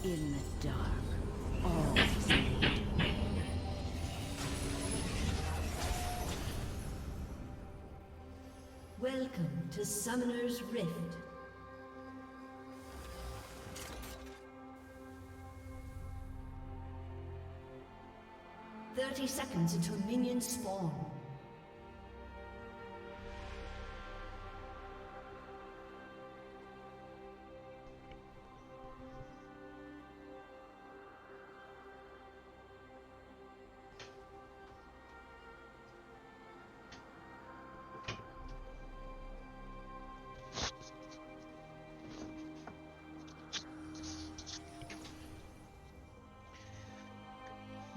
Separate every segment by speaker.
Speaker 1: In the dark, always lead.
Speaker 2: Welcome to Summoner's Rift. "30 seconds until minions spawn."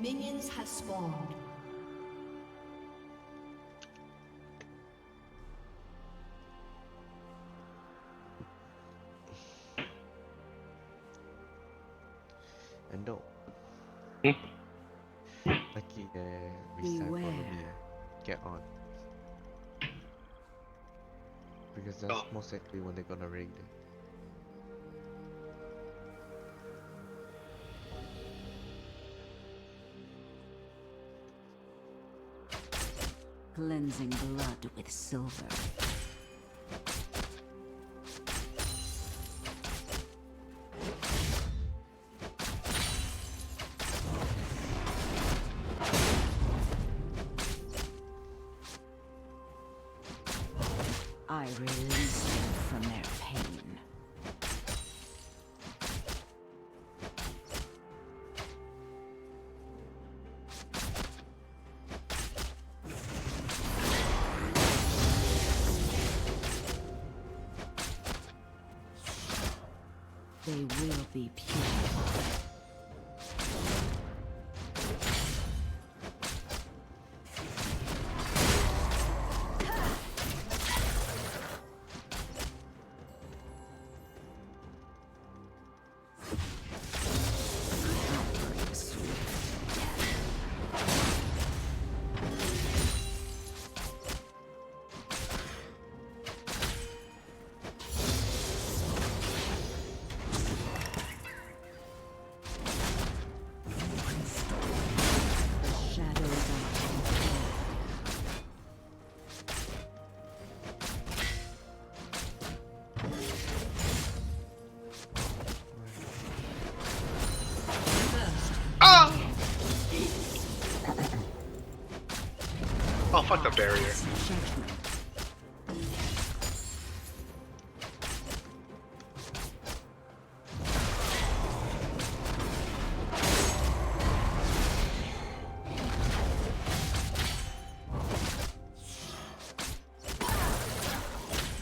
Speaker 2: Minions have spawned.
Speaker 3: Endo.
Speaker 4: Hmm?
Speaker 3: Lucky restart follow me. Get on. Because that's
Speaker 4: Oh.
Speaker 3: most likely when they're gonna raid.
Speaker 1: Cleansing blood with silver. I release them from their pain. They will be purified.
Speaker 4: Oh, fuck the barrier.
Speaker 1: Judgment.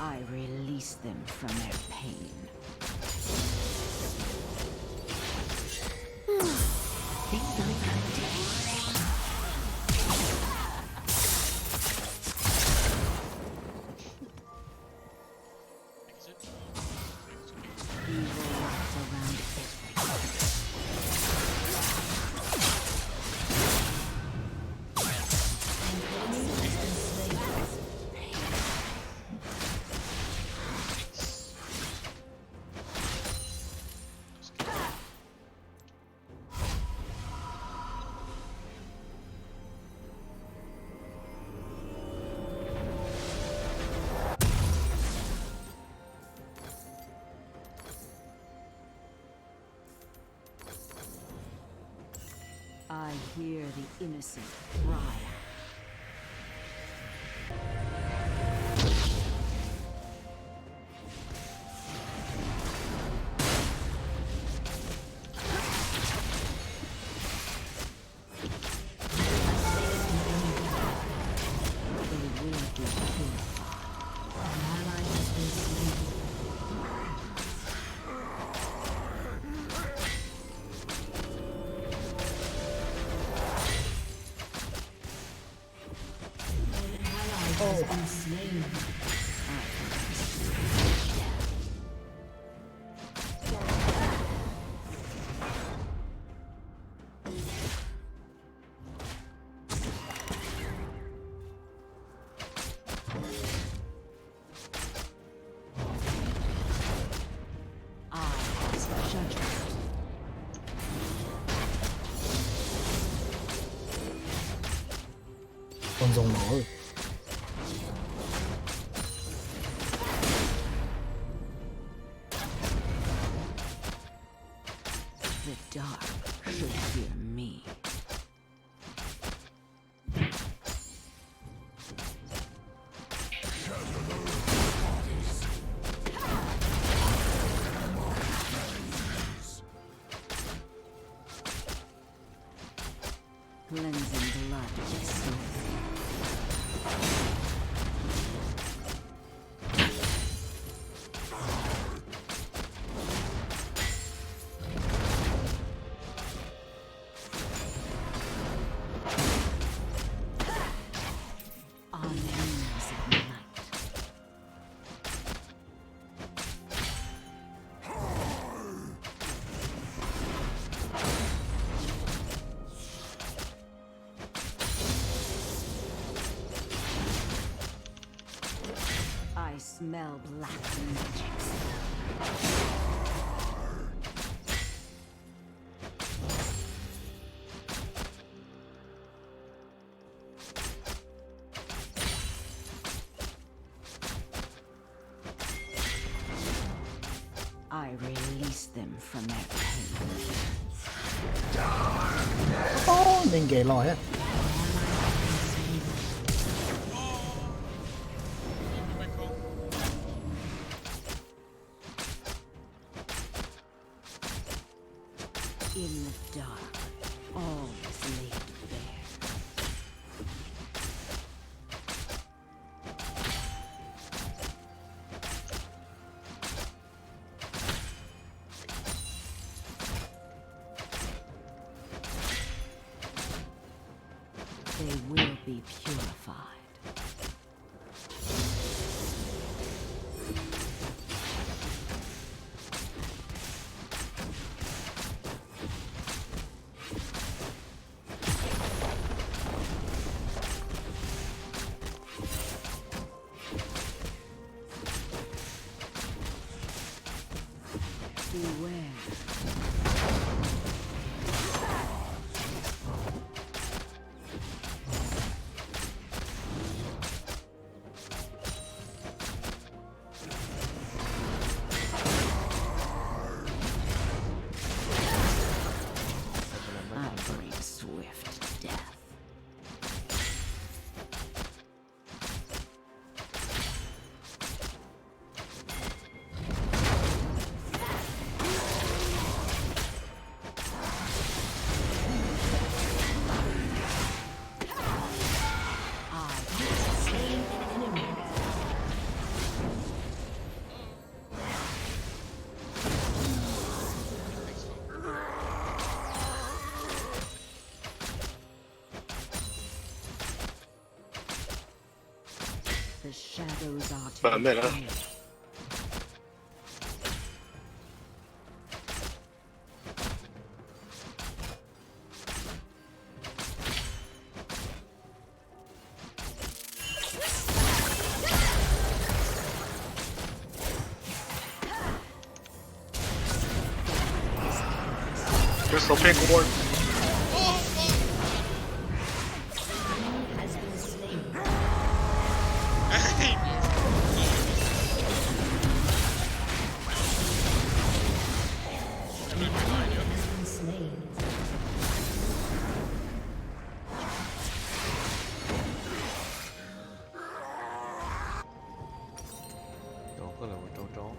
Speaker 1: I release them from their pain. Evil wraps around everything. I hear the innocent cry. They will be purified.
Speaker 2: An ally has been slain. An ally has been slain.
Speaker 1: I pass judgment.
Speaker 5: คนทรงหนอ
Speaker 1: The dark should fear me. Cleansing blood with soul. On wings of night. I smell black magic. I release them from their pain.
Speaker 5: โอ้เล่นเกย์ลอยฮะ
Speaker 1: In the dark, all is laid bare. They will be purified. Beware. I bring swift death.
Speaker 2: Slain an enemy.
Speaker 1: The shadows are
Speaker 4: But a minute.
Speaker 1: terrified.
Speaker 4: Crystal Pink Ward.
Speaker 2: Has been slain. Has been slain.
Speaker 3: โจ๊กก็เลยว่าโจ๊กโจ๊ก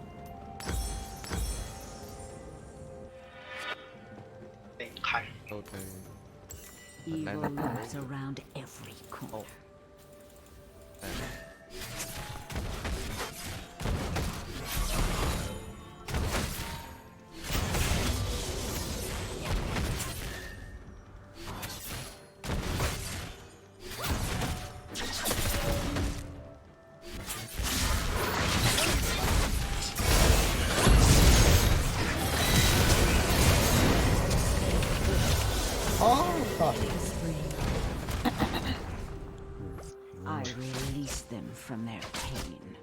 Speaker 4: ไข่
Speaker 3: โจ๊กเลย
Speaker 1: Evil lurks around every corner. I release them from their pain.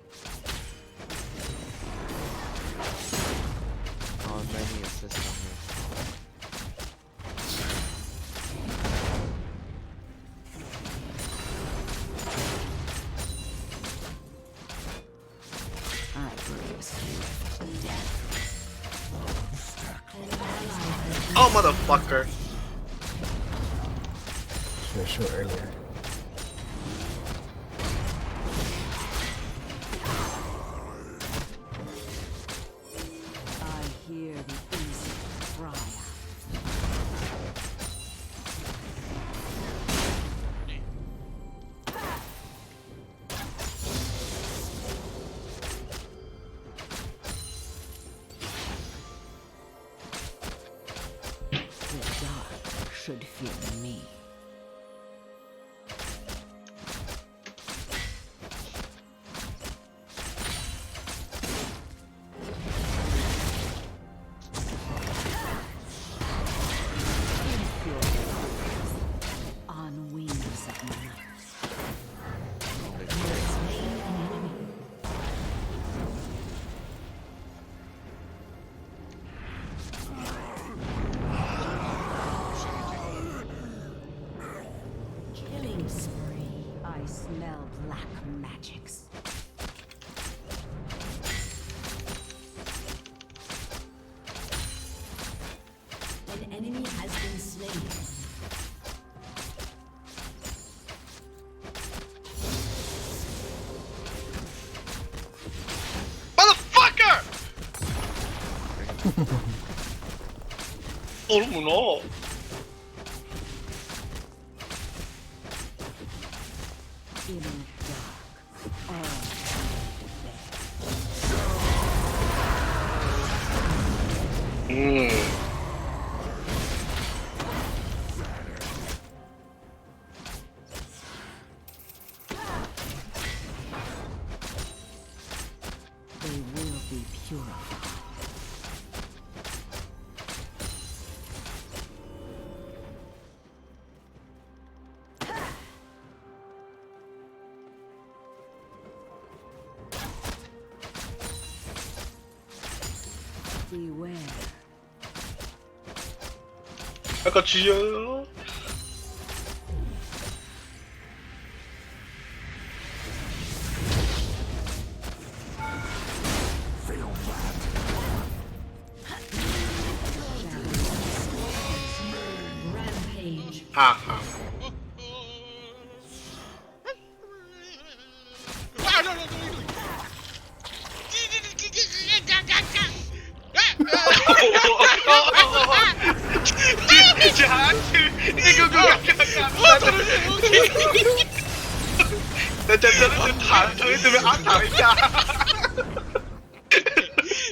Speaker 3: How many assists on me?
Speaker 4: Oh, motherfucker.
Speaker 5: Should shoot earlier.
Speaker 1: I hear the innocent cry. The dark should fear me. On wings of night.
Speaker 2: Killing spree.
Speaker 1: I smell black magics.
Speaker 2: An enemy has been slain.
Speaker 4: Motherfucker! Oh no.
Speaker 1: In the dark, all they will be purified. Beware.
Speaker 4: I got you.
Speaker 2: Rampage.
Speaker 4: Haha.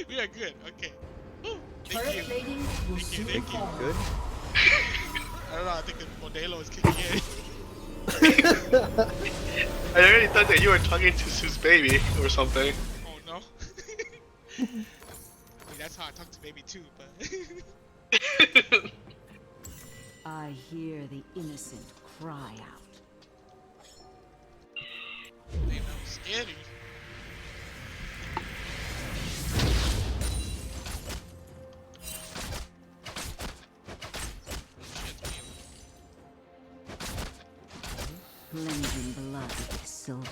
Speaker 6: We are good. Okay. Woo. Thank
Speaker 2: Turret
Speaker 6: you.
Speaker 2: plating will soon
Speaker 3: Thank you.
Speaker 2: fall.
Speaker 3: Good.
Speaker 6: I don't know. I think the Modelo is kicking in.
Speaker 4: I really thought that you were talking to Sue's baby or something.
Speaker 6: Oh no. I mean, that's how I talk to baby too, but.
Speaker 1: I hear the innocent cry out.
Speaker 6: Damn, that was scary.
Speaker 1: Cleansing blood with silver.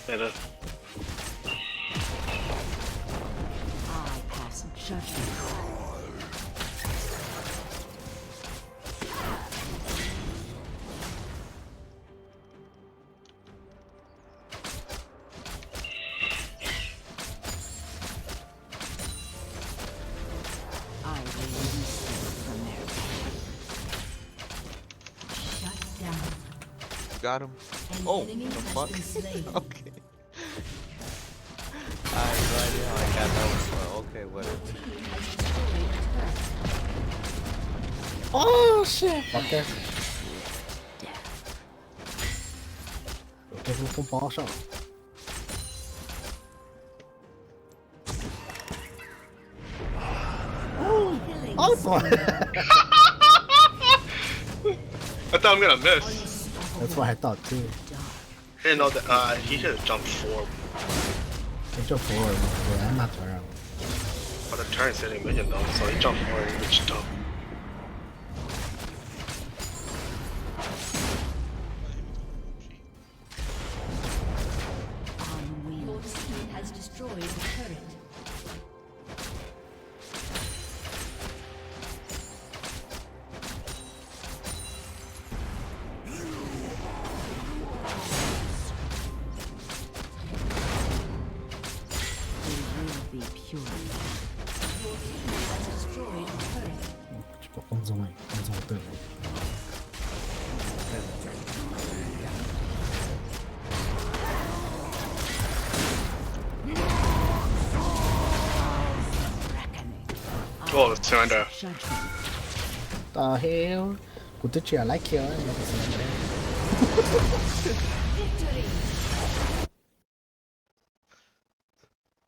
Speaker 4: Better.
Speaker 1: I pass judgment. I release them from their pain.
Speaker 2: Shut down.
Speaker 3: Got him.
Speaker 2: An
Speaker 3: Oh,
Speaker 2: enemy
Speaker 3: the
Speaker 2: has
Speaker 3: fuck?
Speaker 2: been slain.
Speaker 3: Okay. I have no idea how I got that one, but okay, whatever.
Speaker 2: Team has destroyed a turret.
Speaker 5: Oh shit! Fucker！有这副风暴上，
Speaker 2: Killing
Speaker 5: Oh
Speaker 2: spree.
Speaker 5: boy!
Speaker 4: I thought I'm gonna miss.
Speaker 5: That's what I thought too.
Speaker 4: I didn't know that he should have jumped forward.
Speaker 5: 这forward 吗？果然骂团上了。
Speaker 4: 把他 turn 谁也没想到，所以丈夫我也不知道。
Speaker 1: On wheel.
Speaker 2: Your team has destroyed the turret.
Speaker 1: They will be pure.
Speaker 2: Your team has destroyed the turret.
Speaker 5: tipo, 꼼성이 뜨고.
Speaker 1: Reckoning.
Speaker 4: Oh, surrender.
Speaker 1: Judgment.
Speaker 5: The hell? Good to I like you.
Speaker 2: Victory!